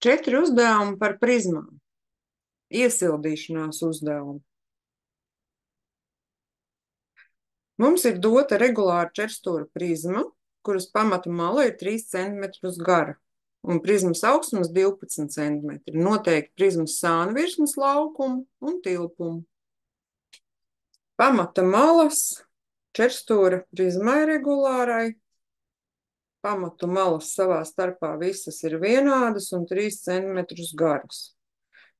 4 uzdevumi par prizmām. Iesildīšanās uzdevumi. Mums ir dota regulāra četrstūra prizma, kuras pamata mala ir 3 cm gara, un prizmas augstums 12 cm. Noteikti prizmas sāna virsmas laukumu un tilpumu. Pamata malas četrstūra prizmai regulārai. Pamatu malas savā starpā visas ir vienādas un 3 cm garas.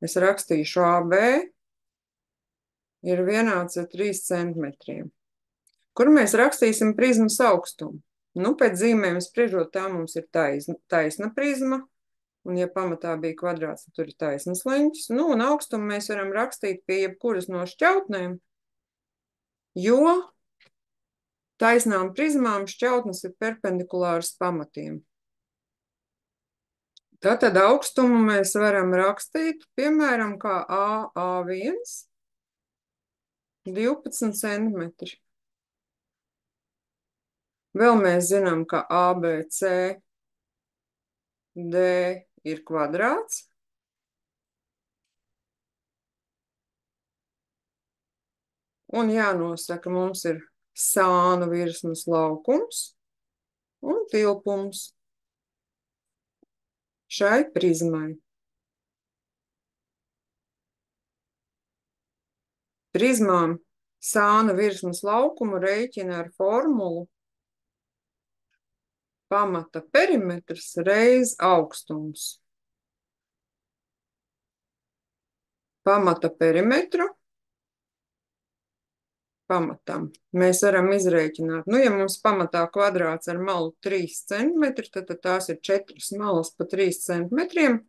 Es rakstīšu AB ir vienāds ar 3 cm. Kur mēs rakstīsim prizmas augstumu? Nu, pēc zīmēm spriežot, tā mums ir taisna prizma, un ja pamatā bija kvadrāts, tad tur ir taisnas leņķis. Nu, un augstumu mēs varam rakstīt pie jebkuras no šķautnēm, jo taisnām prizmām šķautnes ir perpendikulāras pamatiem. Tātad augstumu mēs varam rakstīt, piemēram, kā AA1, 12 cm. Vēl mēs zinām, ka ABCD ir kvadrāts. Un jānosaka, mums ir sānu virsmas laukums un tilpums šai prizmai. Prizmām sāna virsmas laukumu rēķina ar formulu pamata perimetrs reiz augstums. Pamata perimetru pamatam mēs varam izrēķināt. Nu, ja mums pamatā kvadrāts ar malu 3 cm, tad tās ir 4 malas pa 3 cm.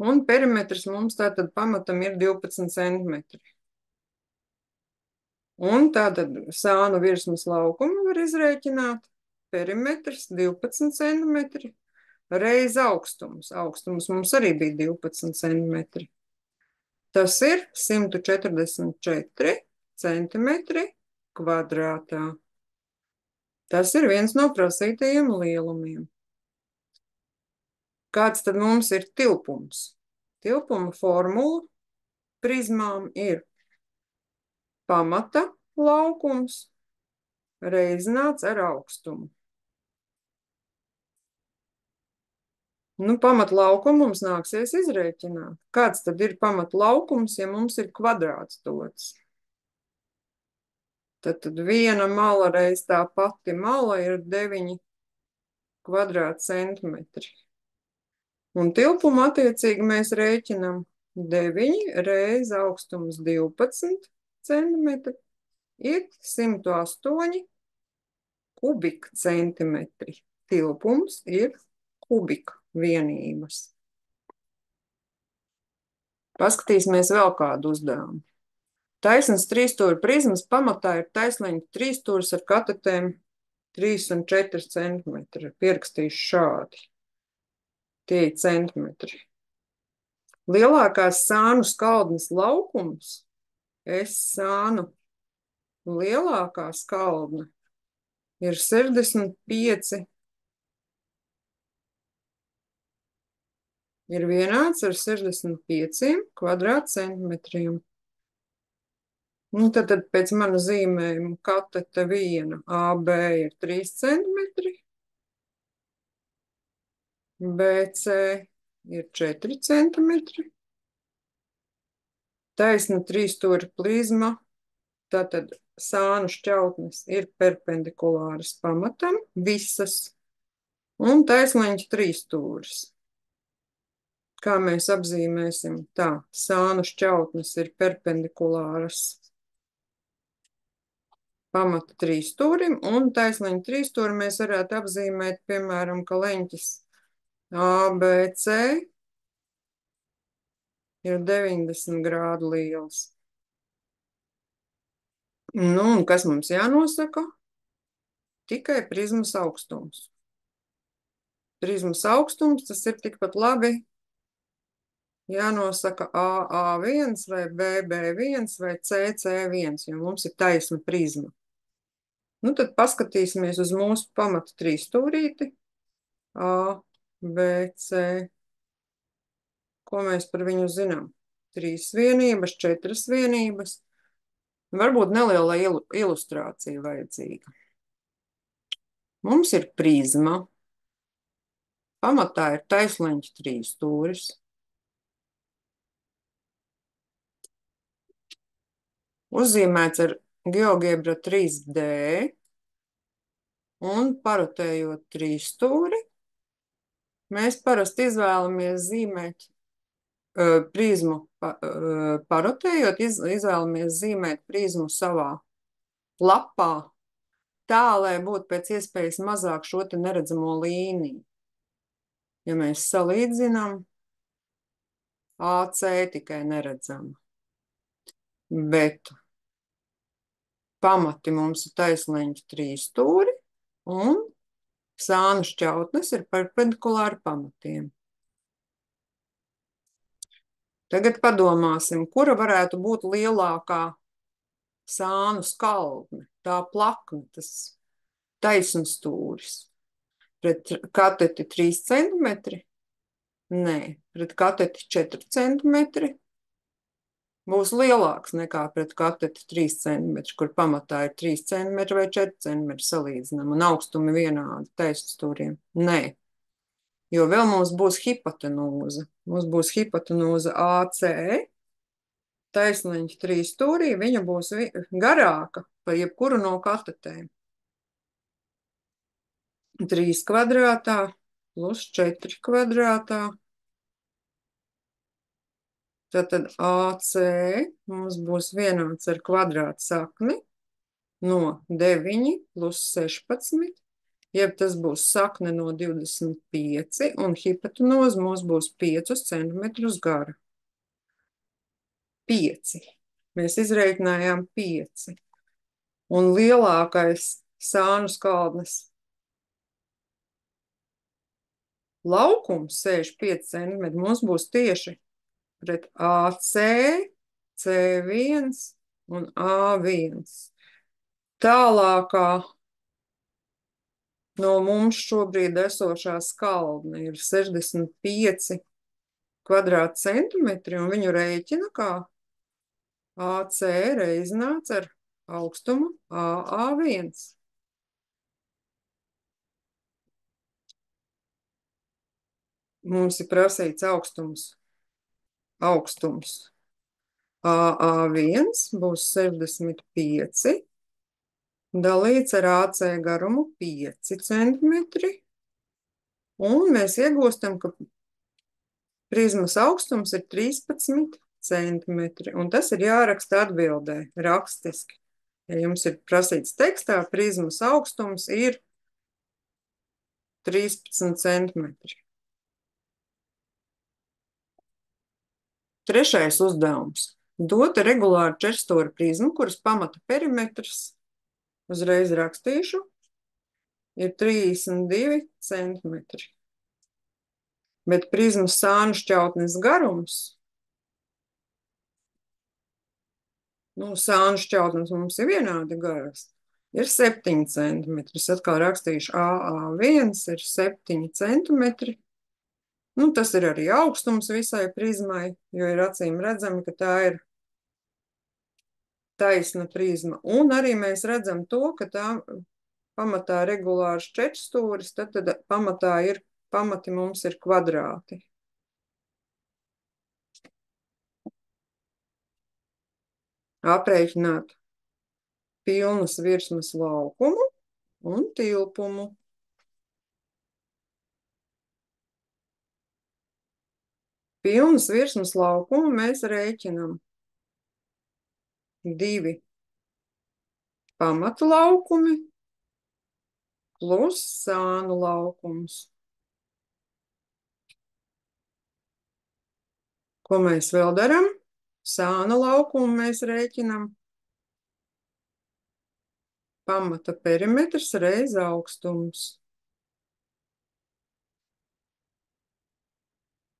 Un perimetrs mums tātad pamatam ir 12 cm. Un tātad sānu virsmas laukumu var izrēķināt. Perimetrs 12 cm reiz augstums. Augstums mums arī bija 12 cm. Tas ir 144 centimetri kvadrātā. Tas ir viens no prasītajiem lielumiem. Kāds tad mums ir tilpums? Tilpuma formula prizmām ir pamata laukums reizināts ar augstumu. Nu, pamata laukumu mums nāksies izrēķināt. Kāds tad ir pamata laukums, ja mums ir kvadrāts dots? Tad viena mala reiz tā pati mala ir 9 kvadrātcentimetri. Un tilpumu attiecīgi mēs rēķinam 9 reiz augstums 12 centimetri ir 108 kubikcentimetri. Tilpums ir kubika vienības. Paskatīsimies vēl kādu uzdevumu. Taisnas trīsstūra prizmas pamatā ir taisnleņķa trīsstūris ar katetēm 3 un 4 centimetri. Pierakstīšu šādi. Tie ir centimetri. Lielākās sānu skaldnes laukums, S sānu lielākā skaldne, ir 65. Ir vienāds ar 65 kvadrātcentimetriem. Un tad pēc mana zīmējuma katete viena AB ir 3 centimetri, BC ir 4 centimetri. Taisna trīsstūra prizma, tātad sānu šķautnes ir perpendikulāras pamatam, visas, un taisnleņķa trīsstūris. Kā mēs apzīmēsim? Tā, sānu šķautnes ir perpendikulāras pamata trīsstūrim, un taisnleņķa trīsstūri mēs varētu apzīmēt, piemēram, ka leņķis ABC ir 90 grādu liels. Nu, un kas mums jānosaka? Tikai prizmas augstums. Prizmas augstums, tas ir tikpat labi jānosaka AA1 vai BB1 vai CC1, jo mums ir taisna prizma. Nu, tad paskatīsimies uz mūsu pamatu trīsstūrīti. A, B, C. Ko mēs par viņu zinām? 3 vienības, 4 vienības. Varbūt neliela ilustrācija vajadzīga. Mums ir prizma. Pamatā ir taisleņķa trīsstūris. Uzzīmēts ar GeoGebra 3D un parotējot trīsstūri. Mēs parasti izvēlamies zīmēt prizmu, parotējot, izvēlamies zīmēt prizmu savā lapā, tā, lai būtu pēc iespējas mazāk šo te neredzamo līniju. Ja mēs salīdzinām, AC tikai neredzam, bet pamati mums ir taisleņķa trīsstūri un sānu šķautnes ir perpendikulāri pamatiem. Tagad padomāsim, kura varētu būt lielākā sānu skaldne, tā plakne, tas taisnstūris. Pret kateti 3 centimetri? Nē, pret kateti 4 centimetri būs lielāks nekā pret kateti 3 centimetri, kur pamatā ir 3 centimetri vai 4 centimetri salīdzinām un augstumi vienādi taisnstūriem. Nē, jo vēl mums būs hipotenūza. Mums būs hipotenūza AC, taisleņķa trīsstūrī, viņa būs garāka par jebkuru no katetēm. 3 kvadrātā plus 4 kvadrātā. Tātad AC mums būs vienāds ar kvadrāta sakni no 9 plus 16, jeb tas būs sakne no 25, un hipotenuza mums būs 5 centimetrus gara. 5. Mēs izreikinājām 5. Un lielākais sānu skaldnes laukums 65 centimetri mums būs tieši pret AC, C1 un A1. Tālākā no mums šobrīd esošā skaldne ir 65 kvadrātcentimetri, un viņu rēķina kā AC reizināts ar augstumu AA1. Mums ir prasīts augstums. AA1 būs 65 dalīts ar AC garumu 5 centimetri, un mēs iegūstam, ka prizmas augstums ir 13 centimetri, un tas ir jāraksta atbildē rakstiski. Ja jums ir prasīts tekstā, prizmas augstums ir 13 centimetri. Trešais uzdevums. Dota regulāra četrstūra prizma, kuras pamata perimetrs, uzreiz rakstīšu, ir 32 centimetri. Bet prizmas sānu šķautnes garums, sānu šķautnes mums ir vienādi garas, ir 7 centimetri. Es atkal rakstīšu AA1 ir 7 centimetri. Tas ir arī augstums visai prizmai, jo ir acīm redzami, ka tā ir taisna prizma. Un arī mēs redzam to, ka tā pamatā regulārs četrstūris, tad pamati mums ir kvadrāti. Aprēķināt pilnas virsmas laukumu un tilpumu. Pilnas virsmas laukumu mēs rēķinam 2 pamatu laukumi plus sānu laukums. Ko mēs vēl daram? Sānu laukumu mēs rēķinam pamata perimetrs reiz augstums.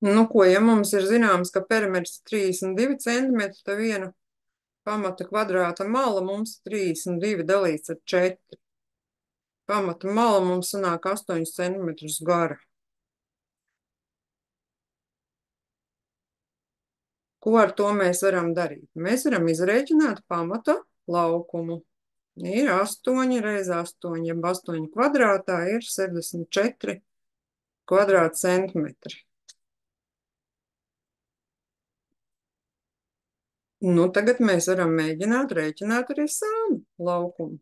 Ja mums ir zināms, ka perimetrs 32 centimetri, tad viena pamata kvadrāta mala mums 32 dalīts ar 4. Pamata mala mums sanāk 8 centimetrus gara. Ko ar to mēs varam darīt? Mēs varam izrēķināt pamata laukumu. Ir 8 reiz 8, jeb 8 kvadrātā ir 64 kvadrātcentimetri. Nu, tagad mēs varam mēģināt rēķināt arī sānu laukumu.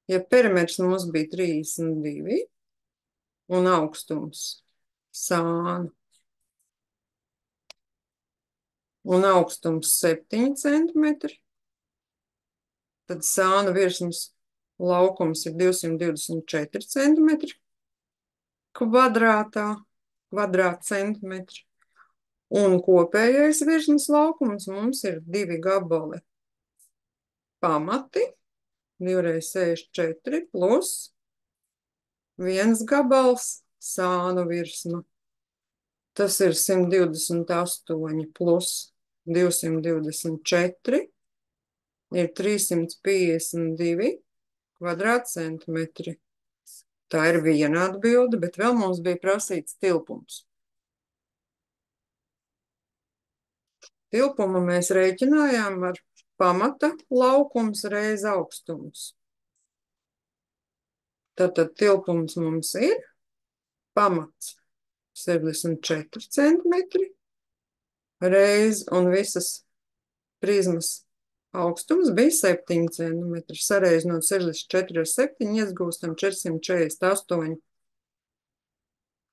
Ja perimetrs mums bija 32 un augstums sāna un augstums 7 centimetri, tad sāna virsmas laukums ir 224 centimetri kvadrātcentimetri. Un kopējais virsmas laukums mums ir 2 gabali pamati, 2 reiz 64 plus 1 gabals sānu virsma. Tas ir 128 plus 224 ir 352 kvadrātcentimetri. Tā ir viena atbilde, bet vēl mums bija prasīts tilpums. Tilpumu mēs rēķinājām ar pamata laukums reiz augstums. Tātad tilpums mums ir pamats 64 centimetri reiz un visas prizmas augstums bija 7 centimetri. Sareizinot 64 ar 7 iegūstam 448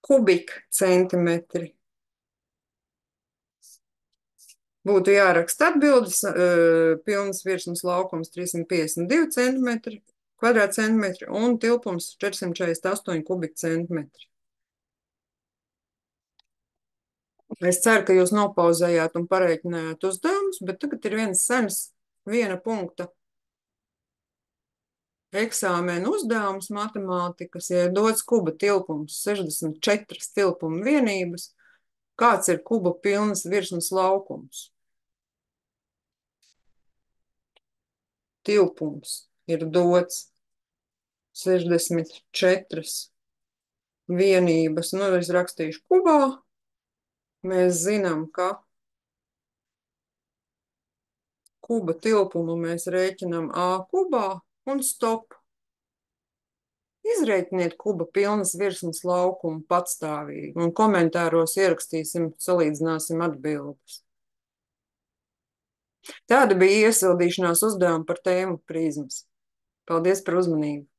kubikcentimetri. Būtu jāraksta atbildes, pilnas virsmas laukums 352 centimetri, kvadrātcentimetri un tilpums 448 kubikcentimetri. Es ceru, ka jūs nopauzējāt un pareiķinājāt uzdevumus, bet tagad ir viens senas 1 punkta eksāmena uzdevums matemātikas, ja ir dots kuba tilpums 64 tilpuma vienības, kāds ir kuba pilnas virsmas laukums? Tilpums ir dots 64 vienības, nu, es rakstīšu kubā. Mēs zinām, ka kuba tilpumu mēs rēķinām A kubā un stop. Izrēķiniet kuba pilnas virsmas laukumu patstāvīgi un komentāros ierakstīsim, salīdzināsim atbildes. Tāda bija iesildīšanās uzdevuma par tēmu prizmas. Paldies par uzmanību!